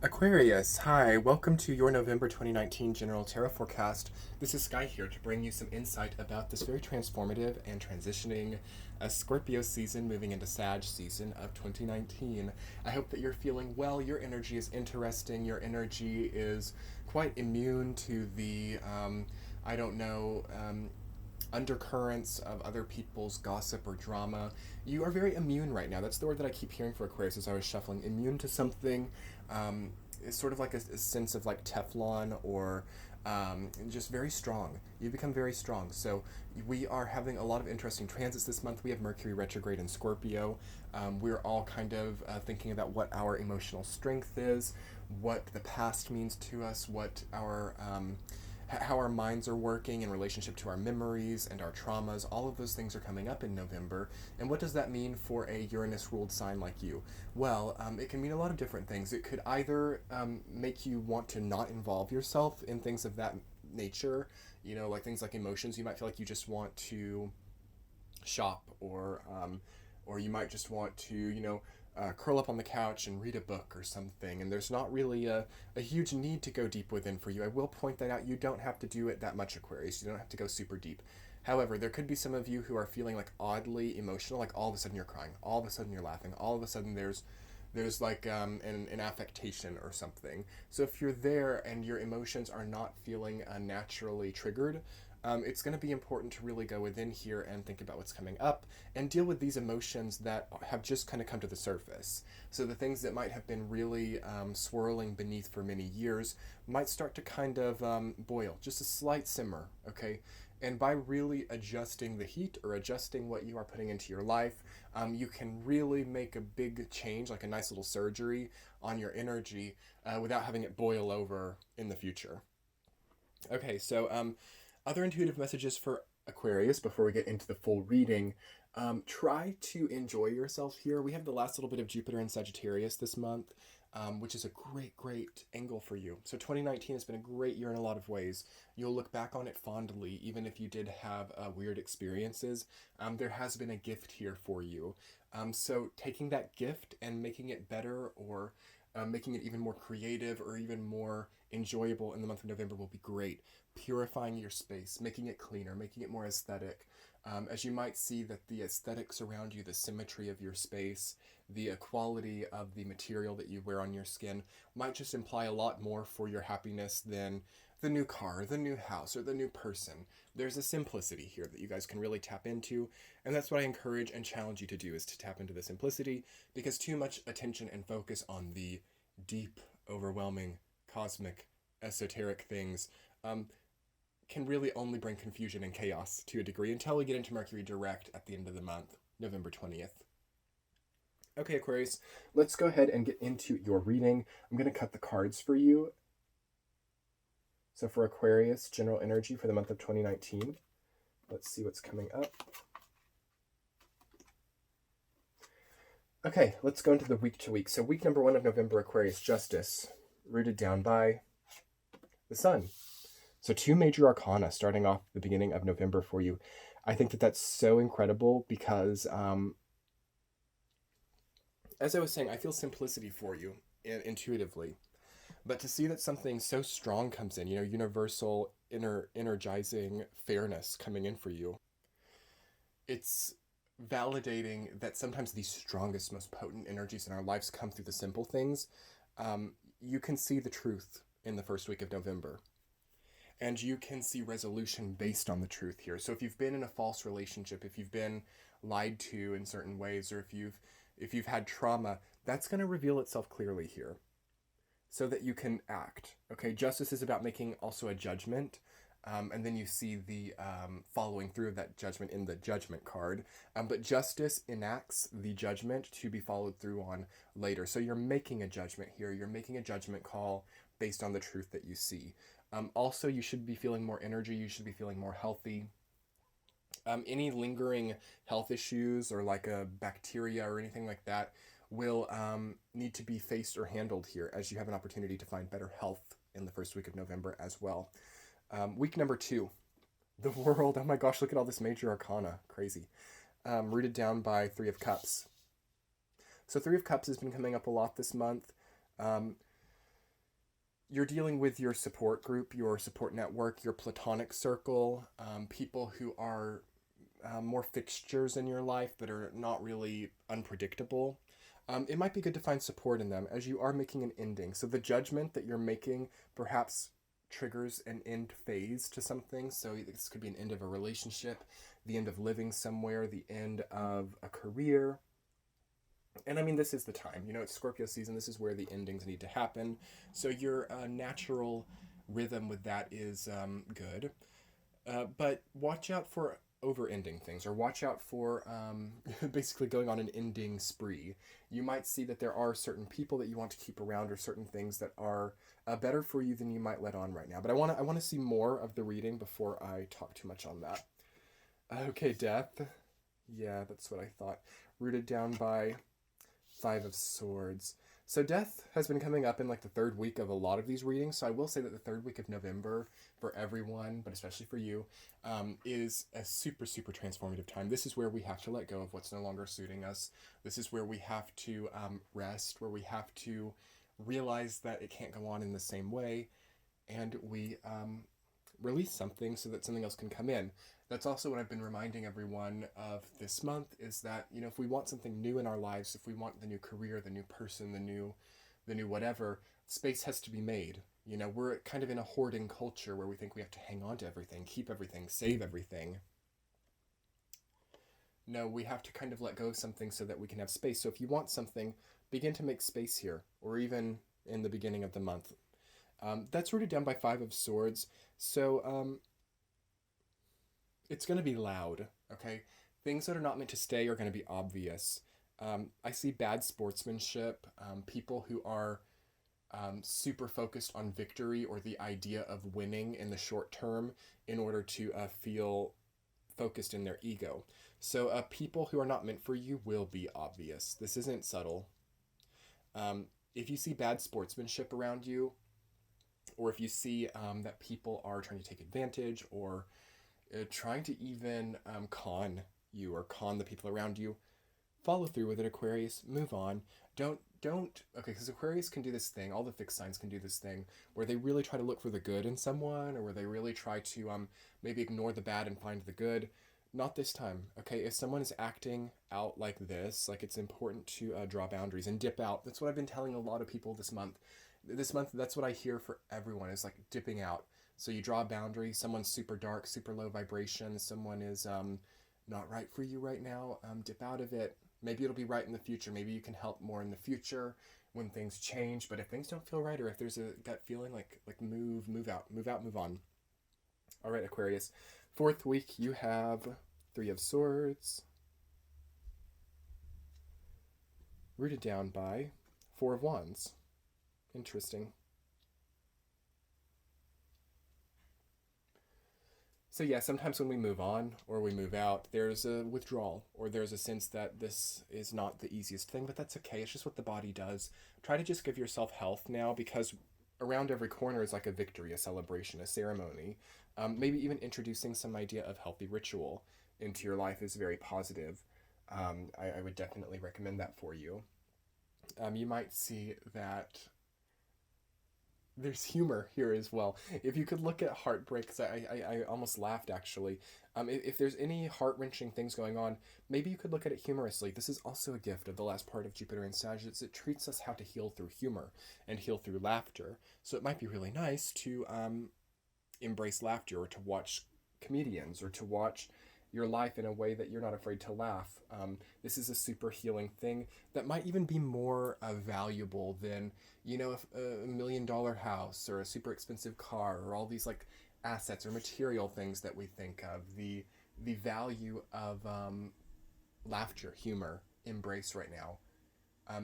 Aquarius, hi, welcome to your November 2019 General Tarot Forecast. This is Sky here to bring you some insight about this very transformative and transitioning Scorpio season moving into Sag season of 2019. I hope that you're feeling well, your energy is interesting, your energy is quite immune to the, I don't know, undercurrents of other people's gossip or drama. You are very immune right now. That's the word that I keep hearing for Aquarius as I was shuffling. Immune to something. It's sort of like a sense of like Teflon or just very strong. You become very strong. So we are having a lot of interesting transits this month. We have Mercury retrograde in Scorpio. We're all kind of thinking about what our emotional strength is, what the past means to us, what our how our minds are working in relationship to our memories and our traumas. All of those things are coming up in November. And what does that mean for a Uranus ruled sign like you? Well, it can mean a lot of different things. It could either make you want to not involve yourself in things of that nature, like things like emotions. You might feel like you just want to shop, or you might just want to, curl up on the couch and read a book or something, and there's not really a huge need to go deep within for you. I will point that out. You don't have to do it that much, Aquarius. You don't have to go super deep. However, there could be some of you who are feeling like oddly emotional, like all of a sudden you're crying, all of a sudden you're laughing, all of a sudden there's like an affectation or something. So if you're there and your emotions are not feeling naturally triggered, it's going to be important to really go within here and think about what's coming up and deal with these emotions that have just kind of come to the surface. So the things that might have been really swirling beneath for many years might start to kind of boil, just a slight simmer, okay? And by really adjusting the heat or adjusting what you are putting into your life, you can really make a big change, like a nice little surgery on your energy without having it boil over in the future. Okay, so other intuitive messages for Aquarius before we get into the full reading. Try to enjoy yourself here. We have the last little bit of Jupiter in Sagittarius this month, which is a great angle for you. So 2019 has been a great year in a lot of ways. You'll look back on it fondly, even if you did have weird experiences. There has been a gift here for you. So taking that gift and making it better, or making it even more creative or even more enjoyable in the month of November will be great. Purifying your space, making it cleaner, making it more aesthetic. As you might see that the aesthetics around you, the symmetry of your space, the quality of the material that you wear on your skin might just imply a lot more for your happiness than the new car, the new house, or the new person. There's a simplicity here that you guys can really tap into, and that's what I encourage and challenge you to do, is to tap into the simplicity, because too much attention and focus on the deep, overwhelming, cosmic, esoteric things can really only bring confusion and chaos to a degree until we get into Mercury direct at the end of the month, November 20th. Okay, Aquarius, let's go ahead and get into your reading. I'm going to cut the cards for you. So for Aquarius, general energy for the month of 2019. Let's see what's coming up. Okay, let's go into the week to week. So week number 1 of November, Aquarius, justice, rooted down by the sun. So 2 major arcana starting off the beginning of November for you. I think that that's so incredible because, as I was saying, I feel simplicity for you intuitively. But to see that something so strong comes in, universal, energizing fairness coming in for you, it's validating that sometimes the strongest, most potent energies in our lives come through the simple things. You can see the truth in the first week of November. And you can see resolution based on the truth here. So if you've been in a false relationship, if you've been lied to in certain ways, or if you've had trauma, that's going to reveal itself clearly here so that you can act. Okay, justice is about making also a judgment. And then you see the following through of that judgment in the judgment card. But justice enacts the judgment to be followed through on later. So you're making a judgment here. You're making a judgment call based on the truth that you see. Also, you should be feeling more energy. You should be feeling more healthy. Any lingering health issues or like a bacteria or anything like that will need to be faced or handled here, as you have an opportunity to find better health in the first week of November as well. Week number 2, the world. Oh my gosh, look at all this major arcana. Crazy. Rooted down by 3 of Cups. So 3 of Cups has been coming up a lot this month. you're dealing with your support group, your support network, your platonic circle, people who are more fixtures in your life that are not really unpredictable. It might be good to find support in them as you are making an ending. So the judgment that you're making perhaps triggers an end phase to something. So this could be an end of a relationship, the end of living somewhere, the end of a career. And I mean, this is the time. It's Scorpio season. This is where the endings need to happen. So your natural rhythm with that is good. But watch out for over-ending things, or watch out for basically going on an ending spree. You might see that there are certain people that you want to keep around, or certain things that are better for you than you might let on right now. But I want to see more of the reading before I talk too much on that. Okay, death. Yeah, that's what I thought. Rooted down by Five of Swords. So death has been coming up in like the third week of a lot of these readings. So I will say that the third week of November for everyone, but especially for you, is a super, super transformative time. This is where we have to let go of what's no longer suiting us. This is where we have to rest, where we have to realize that it can't go on in the same way. And we release something so that something else can come in. That's also what I've been reminding everyone of this month, is that, if we want something new in our lives, if we want the new career, the new person, the new whatever, space has to be made. We're kind of in a hoarding culture where we think we have to hang on to everything, keep everything, save everything. No, we have to kind of let go of something so that we can have space. So if you want something, begin to make space here, or even in the beginning of the month. That's rooted down by Five of Swords. So it's going to be loud, okay? Things that are not meant to stay are going to be obvious. I see bad sportsmanship, people who are super focused on victory or the idea of winning in the short term in order to feel focused in their ego. So people who are not meant for you will be obvious. This isn't subtle. If you see bad sportsmanship around you, or if you see that people are trying to take advantage, or trying to even con you or con the people around you, follow through with it, Aquarius. Move on. Don't okay, because Aquarius can do this thing, all the fixed signs can do this thing where they really try to look for the good in someone, or where they really try to maybe ignore the bad and find the good. Not this time, okay? If someone is acting out like this, like, it's important to draw boundaries and dip out. That's what I've been telling a lot of people this month. That's what I hear for everyone, is like dipping out. So you draw a boundary. Someone's super dark, super low vibration. Someone is not right for you right now. Dip out of it. Maybe it'll be right in the future. Maybe you can help more in the future when things change. But if things don't feel right, or if there's a gut feeling, like move out, move on. All right, Aquarius. Fourth week, you have Three of Swords, rooted down by Four of Wands. Interesting. So yeah, sometimes when we move on or we move out, there's a withdrawal, or there's a sense that this is not the easiest thing, but that's okay. It's just what the body does. Try to just give yourself health now, because around every corner is like a victory, a celebration, a ceremony. Maybe even introducing some idea of healthy ritual into your life is very positive. I would definitely recommend that for you. You might see that there's humor here as well. If you could look at heartbreak, because I almost laughed actually. If there's any heart-wrenching things going on, maybe you could look at it humorously. This is also a gift of the last part of Jupiter in Sagittarius. It treats us how to heal through humor and heal through laughter. So it might be really nice to embrace laughter, or to watch comedians, or to watch your life in a way that you're not afraid to laugh. This is a super healing thing that might even be more valuable than, a $1 million house, or a super expensive car, or all these like assets or material things that we think of. The value of laughter, humor, embrace right now.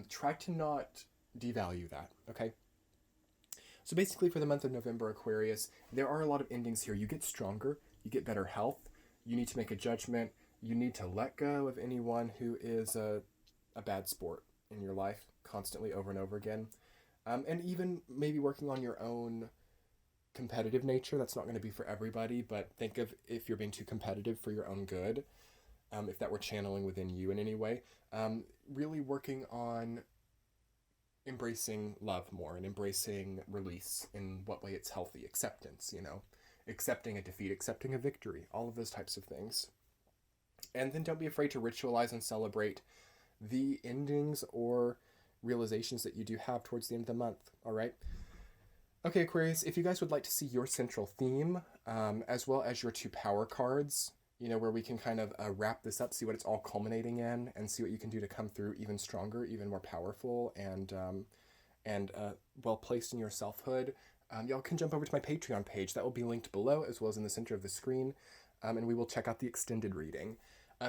Try to not devalue that, okay? So basically, for the month of November, Aquarius, there are a lot of endings here. You get stronger, you get better health, you need to make a judgment, you need to let go of anyone who is a bad sport in your life, constantly over and over again. And even maybe working on your own competitive nature. That's not going to be for everybody, but think of if you're being too competitive for your own good, if that were channeling within you in any way. Really working on embracing love more and embracing release in what way it's healthy, acceptance, accepting a defeat, accepting a victory, all of those types of things. And then don't be afraid to ritualize and celebrate the endings or realizations that you do have towards the end of the month, all right? Okay, Aquarius, if you guys would like to see your central theme, as well as your 2 power cards, where we can kind of wrap this up, see what it's all culminating in, and see what you can do to come through even stronger, even more powerful, and well placed in your selfhood, y'all can jump over to my Patreon page. That will be linked below, as well as in the center of the screen, and we will check out the extended reading.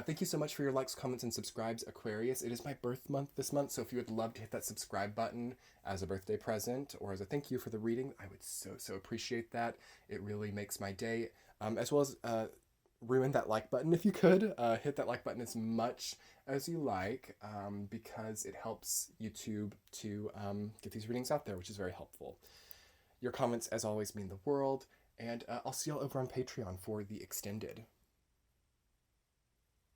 Thank you so much for your likes, comments, and subscribes, Aquarius. It is my birth month this month, so if you would love to hit that subscribe button as a birthday present or as a thank you for the reading, I would so appreciate that. It really makes my day. As well as ruin that like button if you could. Hit that like button as much as you like, because it helps YouTube to get these readings out there, which is very helpful. Your comments, as always, mean the world, and I'll see y'all over on Patreon for the extended.